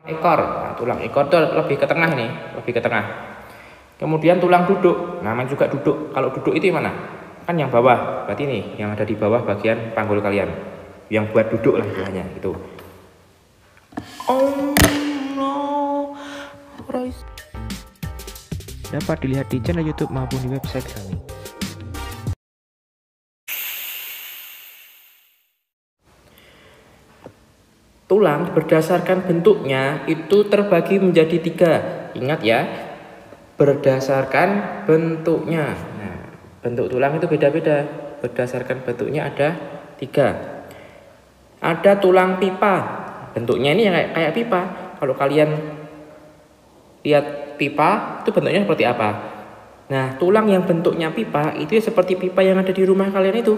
ekor. Nah, tulang ekor itu lebih ke tengah nih, lebih ke tengah. Kemudian tulang duduk, namanya juga duduk. Kalau duduk itu yang mana? Kan yang bawah, berarti nih yang ada di bawah bagian panggul kalian, yang buat duduk lah istilahnya gitu. Oh no, dapat dilihat di channel YouTube maupun di website kami. Tulang berdasarkan bentuknya itu terbagi menjadi 3. Ingat ya, berdasarkan bentuknya. Nah, bentuk tulang itu beda-beda. Berdasarkan bentuknya ada 3. Ada tulang pipa. Bentuknya ini kayak pipa. Kalau kalian lihat pipa, itu bentuknya seperti apa? Nah, tulang yang bentuknya pipa itu ya seperti pipa yang ada di rumah kalian itu.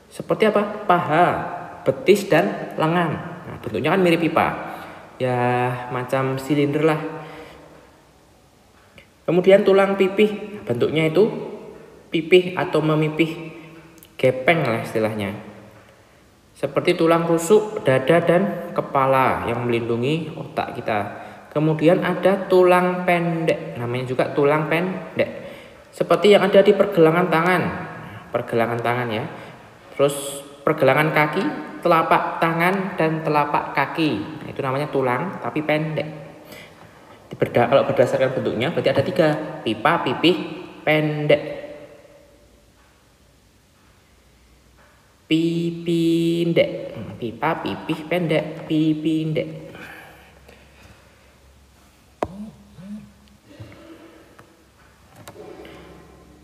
Seperti apa? Paha, betis, dan lengan. Nah, bentuknya kan mirip pipa. Ya, macam silinder lah. Kemudian tulang pipih, bentuknya itu pipih atau memipih, gepeng lah istilahnya. Seperti tulang rusuk, dada, dan kepala yang melindungi otak kita. Kemudian ada tulang pendek, namanya juga tulang pendek. Seperti yang ada di pergelangan tangan. Pergelangan tangan ya. Terus pergelangan kaki, telapak tangan, dan telapak kaki. Nah, itu namanya tulang tapi pendek. Kalau berdasarkan bentuknya berarti ada 3. Pipa, pipih, pendek. Pipindek. Pipa, pipih, pendek. Pipindek.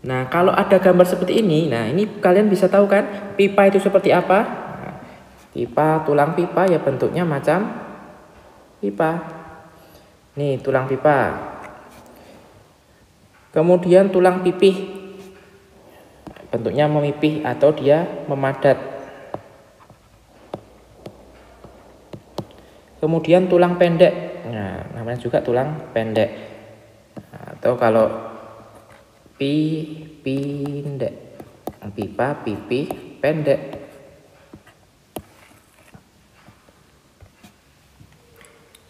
Nah, kalau ada gambar seperti ini, nah ini kalian bisa tahu kan pipa itu seperti apa? Nah, pipa, tulang pipa ya bentuknya macam pipa. Nih, tulang pipa. Kemudian tulang pipih. Bentuknya memipih atau dia memadat. Kemudian tulang pendek. Nah, namanya juga tulang pendek. Nah, atau kalau pipindek, pipa, pipih, pendek.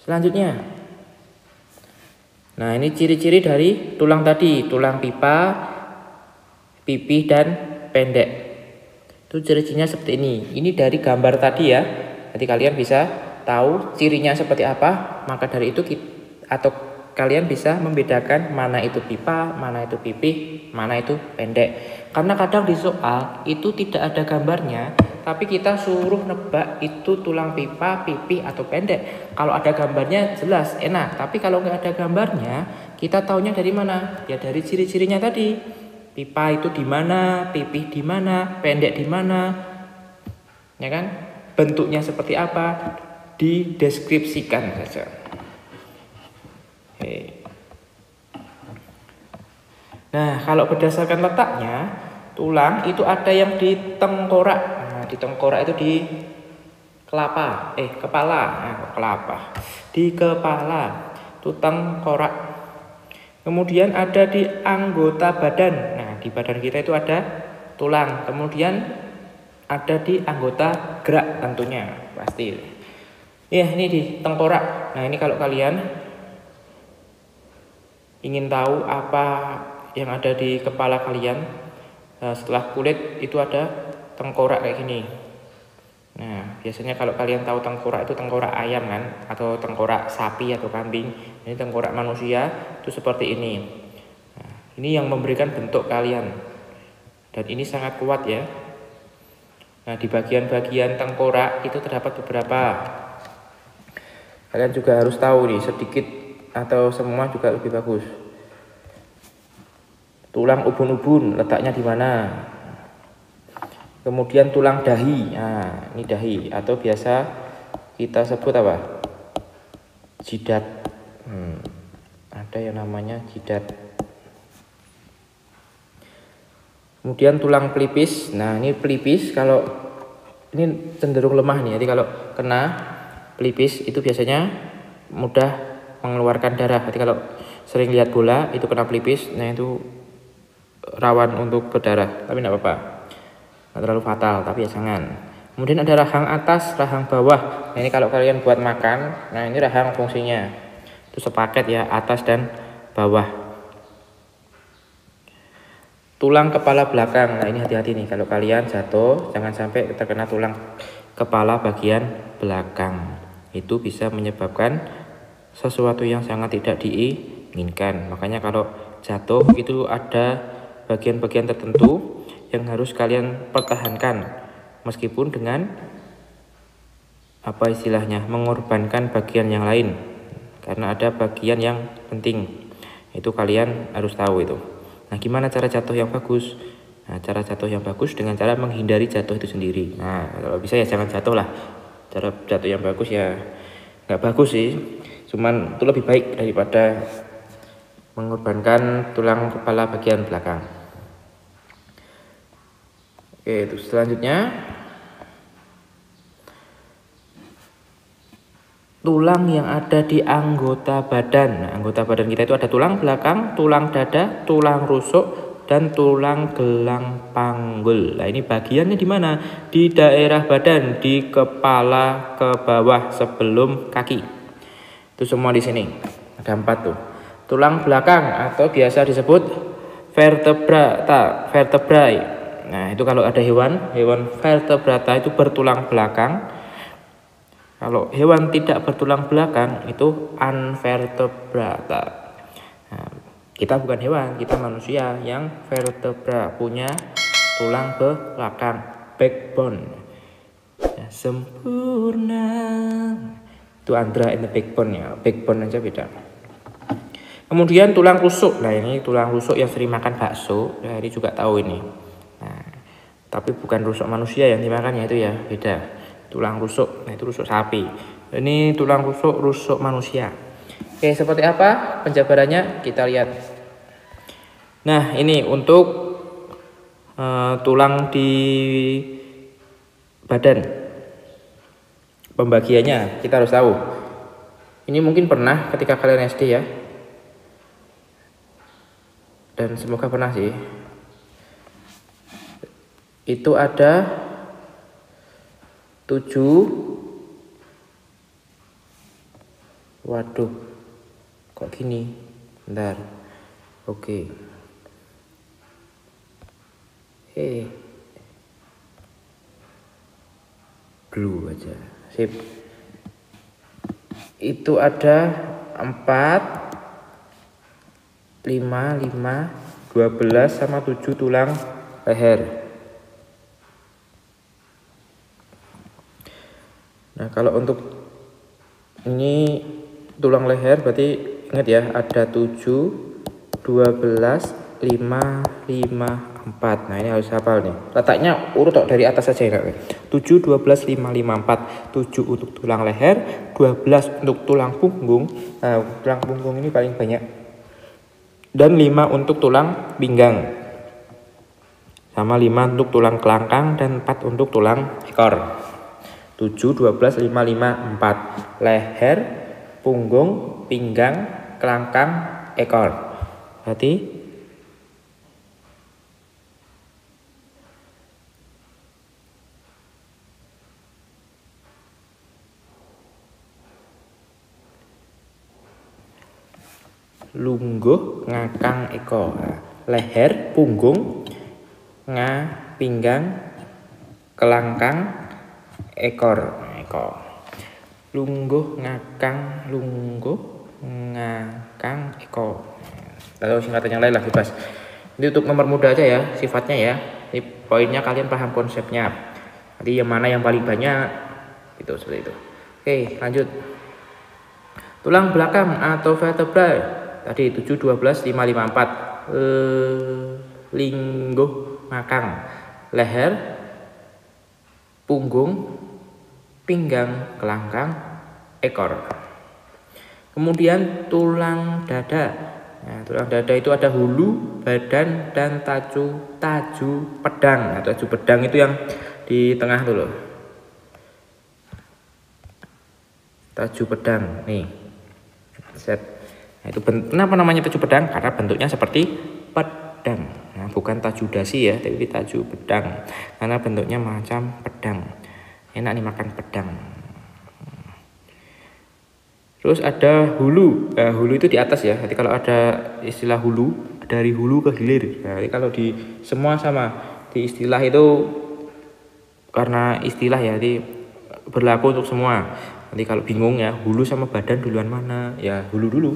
Selanjutnya, nah ini ciri-ciri dari tulang tadi, tulang pipa, pipih, dan pendek. Itu ciri-cirinya seperti ini. Ini dari gambar tadi ya. Nanti kalian bisa tahu cirinya seperti apa. Maka dari itu kalian bisa membedakan mana itu pipa, mana itu pipih, mana itu pendek. Karena kadang di soal itu tidak ada gambarnya, tapi kita suruh nebak itu tulang pipa, pipih, atau pendek. Kalau ada gambarnya jelas enak, tapi kalau nggak ada gambarnya, kita taunya dari mana? Ya dari ciri-cirinya tadi. Pipa itu di mana, pipih di mana, pendek di mana, ya kan? Bentuknya seperti apa? Dideskripsikan saja. Nah, kalau berdasarkan letaknya, tulang itu ada yang di tengkorak. Nah, di tengkorak itu di kepala. Di kepala, itu tengkorak. Kemudian ada di anggota badan. Nah, di badan kita itu ada tulang. Kemudian ada di anggota gerak tentunya, pasti. Ya, ini di tengkorak. Nah, ini kalau kalian ingin tahu apa yang ada di kepala kalian, setelah kulit itu ada tengkorak kayak gini. Nah, biasanya kalau kalian tahu tengkorak itu tengkorak ayam kan, atau tengkorak sapi atau kambing. Ini tengkorak manusia itu seperti ini. Nah, ini yang memberikan bentuk kalian, dan ini sangat kuat ya. Nah, di bagian-bagian tengkorak itu terdapat beberapa. Kalian juga harus tahu nih, sedikit atau semua juga lebih bagus. Tulang ubun-ubun letaknya di mana? Kemudian tulang dahi. Nah, ini dahi atau biasa kita sebut apa? Jidat. Ada yang namanya jidat. Kemudian tulang pelipis. Nah, ini pelipis kalau ini cenderung lemah nih. Jadi kalau kena pelipis itu biasanya mudah mengeluarkan darah. Jadi kalau sering lihat bola itu kena pelipis, nah itu rawan untuk berdarah. Tapi tidak apa-apa, tidak terlalu fatal, tapi ya jangan. Kemudian ada rahang atas, rahang bawah. Nah, ini kalau kalian buat makan, nah ini rahang fungsinya. Itu sepaket ya, atas dan bawah. Tulang kepala belakang. Nah, ini hati-hati nih kalau kalian jatuh, jangan sampai terkena tulang kepala bagian belakang. Itu bisa menyebabkan sesuatu yang sangat tidak diinginkan. Makanya kalau jatuh itu ada bagian-bagian tertentu yang harus kalian pertahankan, meskipun dengan apa istilahnya, mengorbankan bagian yang lain, karena ada bagian yang penting. Itu kalian harus tahu itu. Nah, gimana cara jatuh yang bagus? Nah, cara jatuh yang bagus dengan cara menghindari jatuh itu sendiri. Nah, kalau bisa ya jangan jatuh lah. Cara jatuh yang bagus ya nggak bagus sih, cuman itu lebih baik daripada mengorbankan tulang kepala bagian belakang. Oke, itu selanjutnya tulang yang ada di anggota badan. Nah, anggota badan kita itu ada tulang belakang, tulang dada, tulang rusuk, dan tulang gelang panggul. Nah, ini bagiannya di mana? Di daerah badan, di kepala ke bawah sebelum kaki. Itu semua di sini. Ada 4 tuh. Tulang belakang atau biasa disebut vertebrae. Nah, itu kalau ada hewan vertebrata itu bertulang belakang. Kalau hewan tidak bertulang belakang itu unvertebrata. Nah, kita bukan hewan, kita manusia yang vertebra, punya tulang belakang, backbone. Ya, sempurna. Itu Andra and the Backbone ya, backbone aja beda. Kemudian tulang rusuk. Nah, ini tulang rusuk yang sering makan bakso. Nah, ini juga tahu ini. Nah, tapi bukan rusuk manusia yang dimakannya itu ya, beda. Tulang rusuk, nah itu rusuk sapi. Ini tulang rusuk manusia. Oke, seperti apa penjabarannya? Kita lihat. Nah, ini untuk tulang di badan. Pembagiannya kita harus tahu. Ini mungkin pernah ketika kalian SD ya. Dan semoga pernah sih. Itu ada 7. Waduh, kok gini? Bentar. Oke. Blue aja. Sip. Itu ada 4, 5, 12 sama 7 tulang leher. Nah, kalau untuk ini tulang leher berarti ingat ya, ada 7, 12, 5, 4. Nah, ini harus hafal nih. Letaknya urut dari atas saja ya. 7, 12, 5, 4. 7 untuk tulang leher, 12 untuk tulang punggung. Nah, tulang punggung ini paling banyak. Dan 5 untuk tulang pinggang. Sama 5 untuk tulang kelangkang dan 4 untuk tulang ekor. 7, 12, 5, 4. Leher, punggung, pinggang, kelangkang, ekor. Berarti lungguh, ngakang, ekor. Leher, punggung, pinggang, kelangkang, ekor. Lungguh, ngakang, ekor. Lalu singkatan yang lain lah bebas. Ini untuk nomor muda aja ya sifatnya ya. Ini poinnya kalian paham konsepnya. Nanti yang mana yang paling banyak itu seperti itu. Oke, lanjut. Tulang belakang atau vertebrae. Tadi 7, 12, 5, 4. Lingguh, ngakang. Leher, punggung, pinggang, kelangkang, ekor. Kemudian tulang dada. Nah, tulang dada itu ada hulu, badan, dan taju pedang. Nah, taju pedang itu yang di tengah tuh loh. Taju pedang nih. Set. Nah, itu kenapa namanya taju pedang? Karena bentuknya seperti pedang. Nah, bukan taju dasi ya, tapi taju pedang. Karena bentuknya macam pedang. Enak nih makan pedang. Terus ada hulu. Nah, hulu itu di atas ya. Nanti kalau ada istilah hulu, dari hulu ke hilir. Nah, kalau di semua sama. Di istilah itu karena istilah ya, jadi berlaku untuk semua. Nanti kalau bingung ya, hulu sama badan duluan mana? Ya hulu dulu.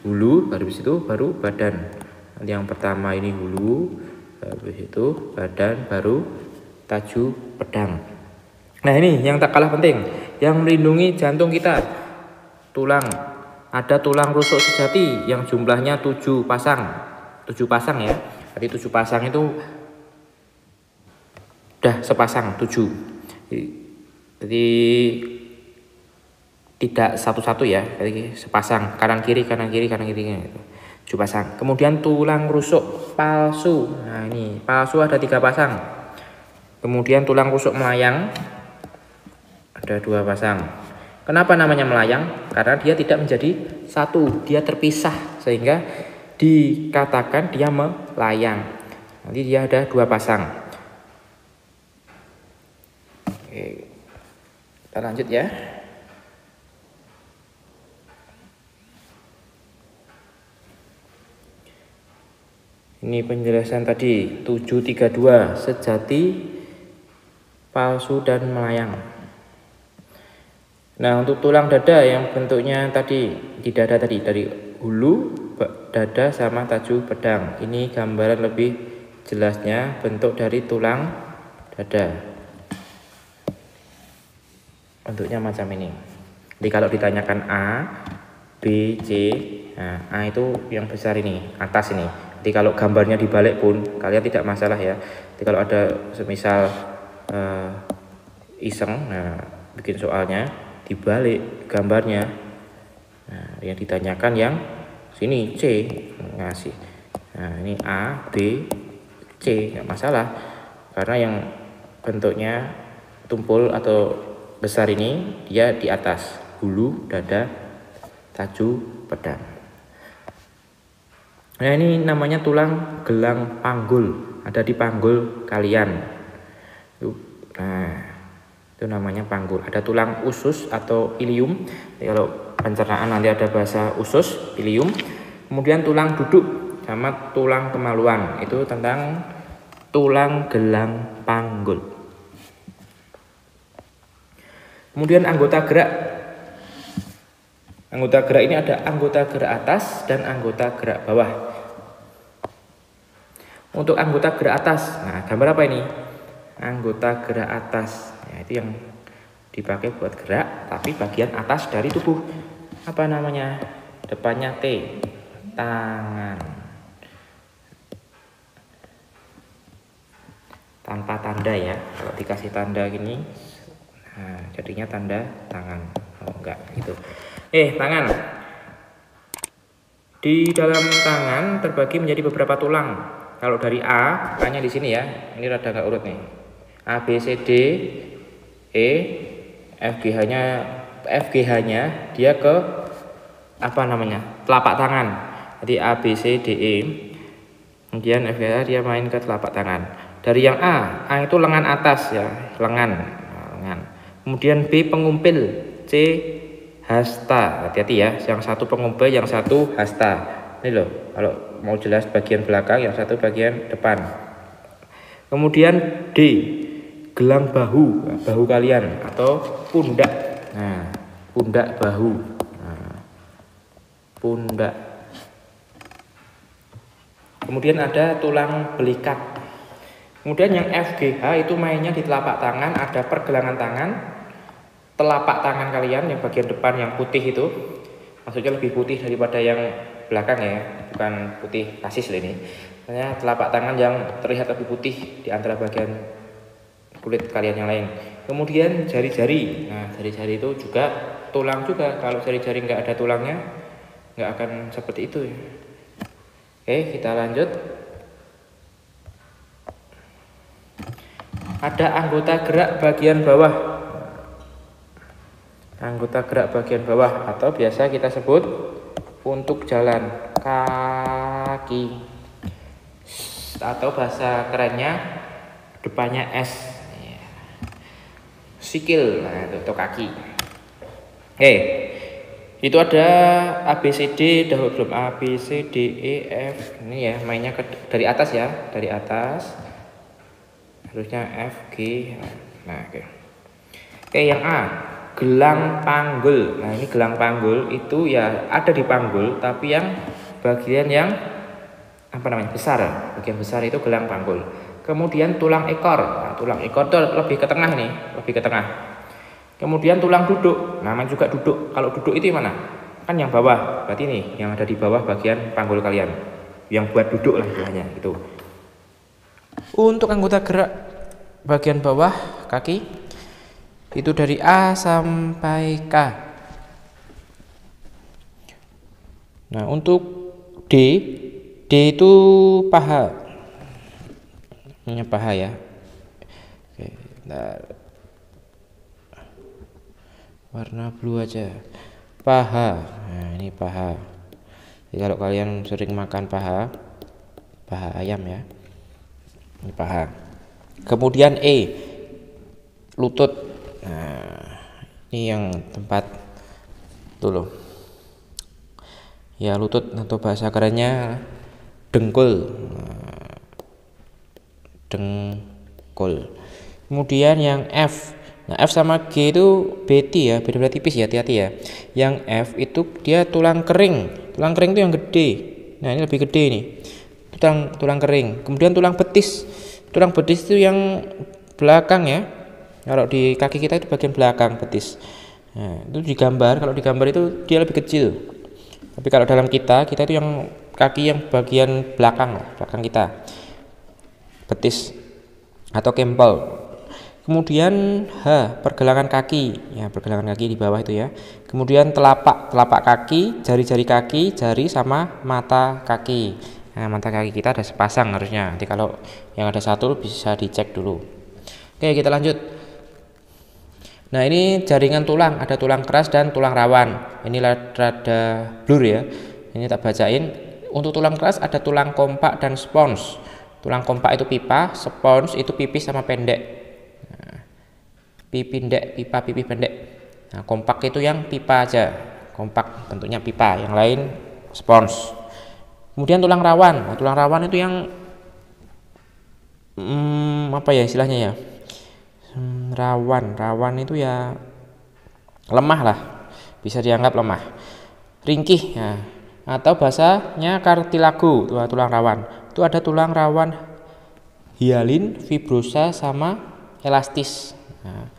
Hulu, habis itu baru badan. Nanti yang pertama ini hulu, habis itu badan, baru taju pedang. Nah ini yang tak kalah penting, yang melindungi jantung kita. Tulang, ada tulang rusuk sejati yang jumlahnya 7 pasang. 7 pasang ya. Jadi 7 pasang itu udah sepasang 7. Jadi tidak satu-satu ya. Jadi sepasang kanan kiri kanan kiri kanan kiri gitu. 7 pasang. Kemudian tulang rusuk palsu. Nah ini palsu ada 3 pasang. Kemudian tulang rusuk melayang ada 2 pasang. Kenapa namanya melayang? Karena dia tidak menjadi satu, dia terpisah sehingga dikatakan dia melayang. Nanti dia ada 2 pasang. Oke, kita lanjut ya. Ini penjelasan tadi 732 sejati, palsu dan melayang. Nah untuk tulang dada yang bentuknya tadi di dada tadi dari hulu, dada sama taju pedang. Ini gambaran lebih jelasnya bentuk dari tulang dada. Bentuknya macam ini. Jadi kalau ditanyakan A, B, C, nah A itu yang besar ini, atas ini. Jadi kalau gambarnya dibalik pun kalian tidak masalah ya. Jadi kalau ada semisal iseng, nah bikin soalnya dibalik gambarnya, nah yang ditanyakan yang sini C ngasih. Nah ini A, B, C nggak masalah karena yang bentuknya tumpul atau besar ini dia di atas hulu, dada, taju, pedang. Nah ini namanya tulang gelang panggul, ada di panggul kalian. Nah itu namanya panggul. Ada tulang usus atau ilium. Jadi kalau pencernaan nanti ada bahasa usus, ilium. Kemudian tulang duduk sama tulang kemaluan. Itu tentang tulang gelang panggul. Kemudian anggota gerak. Anggota gerak ini ada anggota gerak atas dan anggota gerak bawah. Untuk anggota gerak atas, nah gambar apa ini? Anggota gerak atas, ya, itu yang dipakai buat gerak tapi bagian atas dari tubuh. Apa namanya? Depannya T, tangan. Tanpa tanda ya. Kalau dikasih tanda gini, nah jadinya tanda tangan. Oh enggak gitu. Tangan. Di dalam tangan terbagi menjadi beberapa tulang. Kalau dari A-nya di sini ya. Ini rada enggak urut nih. A, B, C, D, E, FGH-nya dia ke apa namanya? Telapak tangan. Jadi A, B, C, D, E. Kemudian FGH dia main ke telapak tangan. Dari yang A itu lengan atas ya, lengan. Kemudian B pengumpil, C hasta. Hati-hati ya, yang satu pengumpil, yang satu hasta. Ini loh, kalau mau jelas bagian belakang, yang satu bagian depan. Kemudian D gelang bahu, bahu kalian atau pundak. Nah, pundak bahu. Nah, pundak. Kemudian ada tulang belikat. Kemudian yang FGH itu mainnya di telapak tangan, ada pergelangan tangan. Telapak tangan kalian yang bagian depan yang putih itu, maksudnya lebih putih daripada yang belakang ya, bukan putih kasis ini. Makanya telapak tangan yang terlihat lebih putih di antara bagian kulit kalian yang lain. Kemudian jari-jari. Nah jari-jari itu juga tulang juga. Kalau jari-jari nggak ada tulangnya nggak akan seperti itu ya. Oke, kita lanjut. Ada anggota gerak bagian bawah. Anggota gerak bagian bawah atau biasa kita sebut untuk jalan kaki, atau bahasa kerennya depannya S. sikil, nah itu atau kaki. Oke, itu ada A B C D dahulu belum, A B C D E F. Ini ya mainnya dari atas ya, dari atas harusnya F G. Nah oke. Oke, yang A, gelang panggul. Nah ini gelang panggul itu ya ada di panggul, tapi yang bagian yang apa namanya besar, bagian besar itu gelang panggul. Kemudian tulang ekor. Nah, tulang ekor itu lebih ke tengah nih, lebih ke tengah. Kemudian tulang duduk, namanya juga duduk. Kalau duduk itu mana? Kan yang bawah, berarti nih yang ada di bawah bagian panggul kalian, yang buat duduk lah istilahnya gitu. Untuk anggota gerak bagian bawah kaki itu dari A sampai K. Nah untuk D itu paha, ini paha ya. Oke, nah, warna blue aja, paha. Nah ini paha. Jadi kalau kalian sering makan paha ayam ya, ini paha. Kemudian E, lutut. Nah ini yang tempat tuh loh ya, lutut atau bahasa kerennya dengkul. Dengkul. Kemudian yang F. Nah, F sama G itu beti ya, beda-beda tipis ya, hati-hati ya. Yang F itu dia tulang kering. Tulang kering itu yang gede. Nah, ini lebih gede nih. Tulang kering. Kemudian tulang betis. Tulang betis itu yang belakang ya. Kalau di kaki kita itu bagian belakang betis. Nah, itu digambar, kalau digambar itu dia lebih kecil. Tapi kalau dalam kita itu yang kaki yang bagian belakang kita. Betis atau kempel. Kemudian H, pergelangan kaki ya, pergelangan kaki di bawah itu ya. Kemudian telapak kaki, jari-jari kaki, jari sama mata kaki. Nah mata kaki kita ada sepasang harusnya, nanti kalau yang ada satu bisa dicek dulu. Oke kita lanjut. Nah ini jaringan tulang, ada tulang keras dan tulang rawan. Ini rada blur ya, ini tak bacain. Untuk tulang keras ada tulang kompak dan spons. Tulang kompak itu pipa, spons itu pipih sama pendek. Pipi pendek. Nah, kompak itu yang pipa aja, kompak bentuknya pipa, yang lain spons. Kemudian tulang rawan. Nah, tulang rawan itu yang apa ya istilahnya ya? Rawan itu ya lemah lah, bisa dianggap lemah, ringkih. Nah, atau bahasanya kartilago, tulang rawan. Itu ada tulang rawan hialin, fibrosa sama elastis. Nah,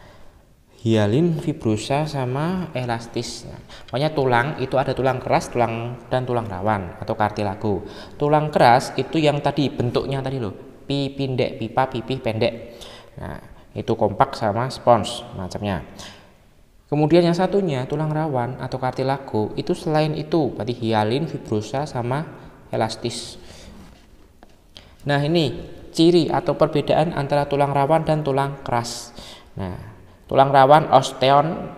hialin, fibrosa sama elastis. Nah, pokoknya tulang itu ada tulang keras, dan tulang rawan atau kartilago. Tulang keras itu yang tadi bentuknya tadi loh, pendek, pipa, pipih pendek. Nah, itu kompak sama spons macamnya. Kemudian yang satunya tulang rawan atau kartilago itu selain itu berarti hialin, fibrosa sama elastis. Nah, ini ciri atau perbedaan antara tulang rawan dan tulang keras. Nah, tulang rawan osteon,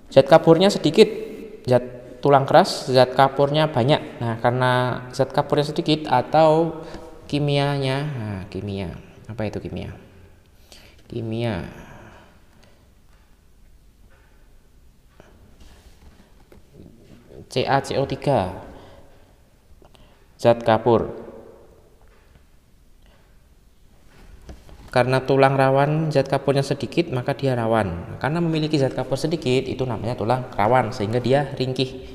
zat kaburnya sedikit, tulang keras zat kaburnya banyak. Nah karena zat kaburnya sedikit atau kimianya, nah, kimia apa itu kimia CaCO3 zat kapur. Karena tulang rawan zat kapurnya sedikit maka dia rawan. Karena memiliki zat kapur sedikit itu namanya tulang rawan sehingga dia ringkih.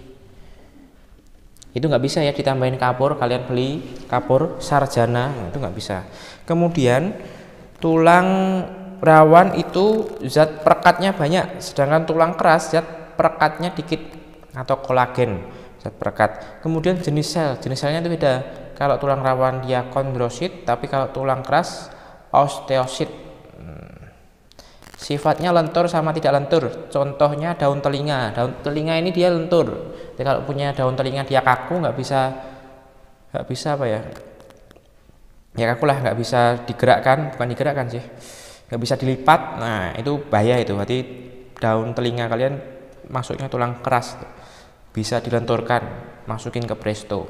Itu nggak bisa ya ditambahin kapur, kalian beli kapur sarjana itu nggak bisa. Kemudian tulang rawan itu zat perekatnya banyak, sedangkan tulang keras zat perekatnya dikit atau kolagen zat perekat. Kemudian jenis selnya itu beda. Kalau tulang rawan dia kondrosit, tapi kalau tulang keras osteosit. Sifatnya lentur sama tidak lentur. Contohnya daun telinga. Daun telinga ini dia lentur. Jadi kalau punya daun telinga dia kaku, nggak bisa apa ya? Ya kaku lah, nggak bisa digerakkan, bukan digerakkan sih, nggak bisa dilipat. Nah itu bahaya itu. Berarti daun telinga kalian masuknya tulang keras, bisa dilenturkan, masukin ke presto.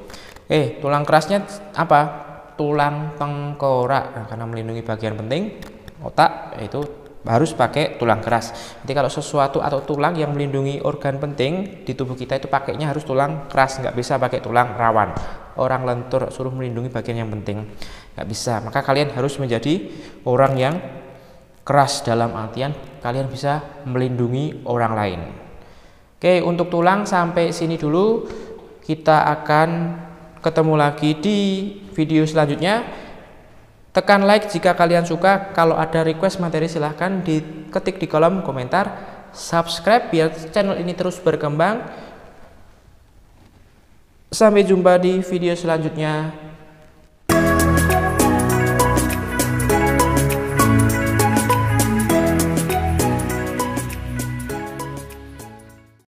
Tulang kerasnya apa? Tulang tengkorak. Nah, karena melindungi bagian penting otak, yaitu harus pakai tulang keras. Jadi kalau sesuatu atau tulang yang melindungi organ penting di tubuh kita itu pakainya harus tulang keras, nggak bisa pakai tulang rawan. Orang lentur suruh melindungi bagian yang penting, nggak bisa. Maka kalian harus menjadi orang yang keras dalam artian kalian bisa melindungi orang lain. Oke, untuk tulang sampai sini dulu. Kita akan ketemu lagi di video selanjutnya. Tekan like jika kalian suka. Kalau ada request materi silahkan diketik di kolom komentar. Subscribe biar channel ini terus berkembang. Sampai jumpa di video selanjutnya.